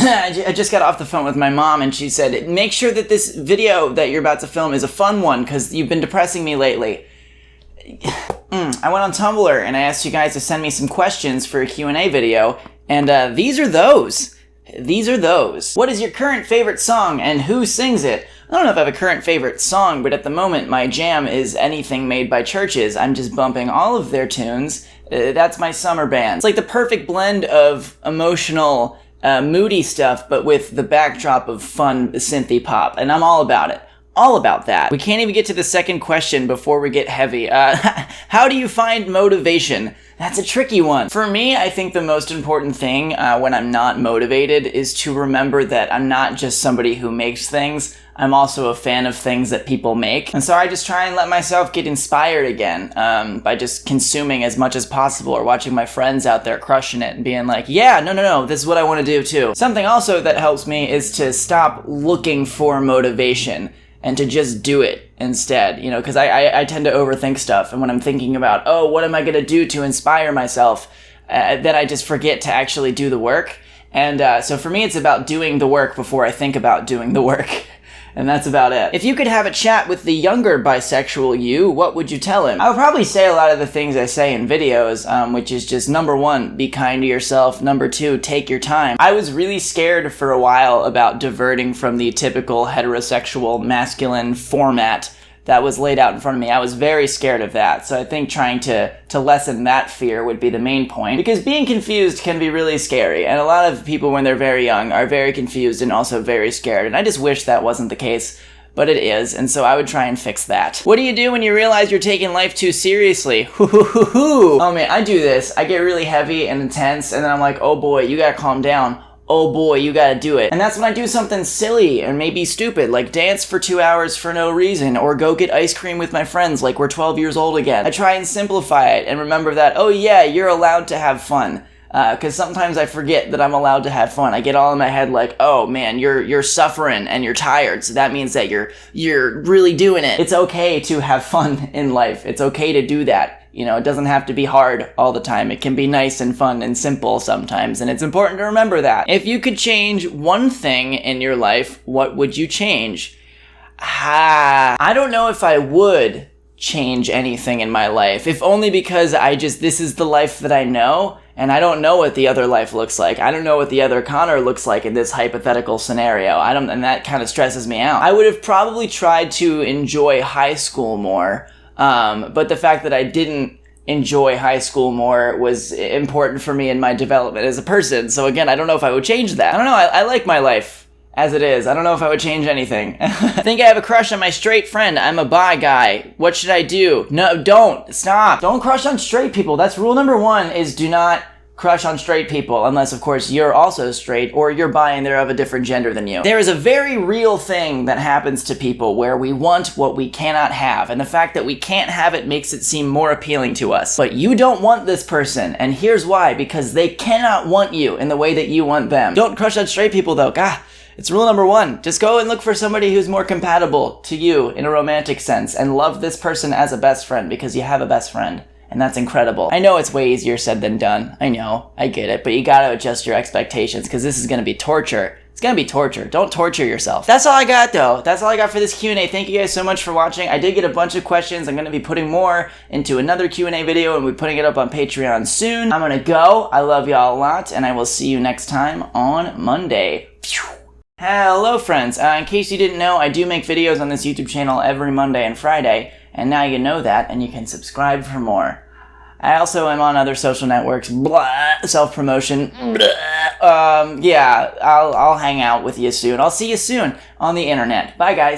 I just got off the phone with my mom, and she said, make sure that this video that you're about to film is a fun one, because you've been depressing me lately. I went on Tumblr, and I asked you guys to send me some questions for a Q&A video, and these are those. These are those. What is your current favorite song, and who sings it? I don't know if I have a current favorite song, but at the moment my jam is anything made by churches. I'm just bumping all of their tunes. That's my summer band. It's like the perfect blend of emotional, moody stuff, but with the backdrop of fun synthy pop, and I'm all about it. All about that. We can't even get to the second question before we get heavy. How do you find motivation? That's a tricky one. For me, I think the most important thing when I'm not motivated is to remember that I'm not just somebody who makes things. I'm also a fan of things that people make. And so I just try and let myself get inspired again by just consuming as much as possible, or watching my friends out there crushing it and being like, yeah, no, this is what I want to do too. Something also that helps me is to stop looking for motivation and to just do it instead, you know, because I tend to overthink stuff, and when I'm thinking about, oh, what am I going to do to inspire myself, then I just forget to actually do the work. And so for me, it's about doing the work before I think about doing the work. And that's about it. If you could have a chat with the younger bisexual you, what would you tell him? I would probably say a lot of the things I say in videos, which is just, number one, be kind to yourself. Number two, take your time. I was really scared for a while about diverting from the typical heterosexual masculine format that was laid out in front of me. I was very scared of that. So I think trying to lessen that fear would be the main point, because being confused can be really scary. And a lot of people when they're very young are very confused and also very scared. And I just wish that wasn't the case, but it is. And so I would try and fix that. What do you do when you realize you're taking life too seriously? Oh man, I do this. I get really heavy and intense, and then I'm like, oh boy, you gotta calm down. Oh boy, you gotta do it. And that's when I do something silly and maybe stupid, like dance for 2 hours for no reason, or go get ice cream with my friends like we're 12 years old again. I try and simplify it and remember that, oh yeah, you're allowed to have fun. Because sometimes I forget that I'm allowed to have fun. I get all in my head like, oh man, you're suffering and you're tired, so that means that you're really doing it. It's okay to have fun in life. It's okay to do that. You know, it doesn't have to be hard all the time. It can be nice and fun and simple sometimes, and it's important to remember that. If you could change one thing in your life, what would you change? I don't know if I would change anything in my life, if only because this is the life that I know, and I don't know what the other life looks like. I don't know what the other Connor looks like in this hypothetical scenario. And that kind of stresses me out. I would have probably tried to enjoy high school more. But the fact that I didn't enjoy high school more was important for me in my development as a person. So again, I don't know if I would change that. I don't know. I like my life as it is. I don't know if I would change anything. I think I have a crush on my straight friend. I'm a bi guy. What should I do? No, don't. Stop. Don't crush on straight people. That's rule number one, is do not crush on straight people, unless of course you're also straight, or you're bi and they're of a different gender than you. There is a very real thing that happens to people where we want what we cannot have, and the fact that we can't have it makes it seem more appealing to us. But you don't want this person, and here's why: because they cannot want you in the way that you want them. Don't crush on straight people though. It's rule number one. Just go and look for somebody who's more compatible to you in a romantic sense, and love this person as a best friend, because you have a best friend. And that's incredible. I know it's way easier said than done. I know, I get it, but you gotta adjust your expectations, because this is gonna be torture. It's gonna be torture. Don't torture yourself. That's all I got though. That's all I got for this Q&A. Thank you guys so much for watching. I did get a bunch of questions. I'm gonna be putting more into another Q&A video, and we're putting it up on Patreon soon. I'm gonna go. I love y'all a lot, and I will see you next time on Monday. Hello friends. In case you didn't know, I do make videos on this YouTube channel every Monday and Friday. And now you know that, and you can subscribe for more. I also am on other social networks. Blah, self-promotion. Yeah, I'll hang out with you soon. I'll see you soon on the internet. Bye, guys.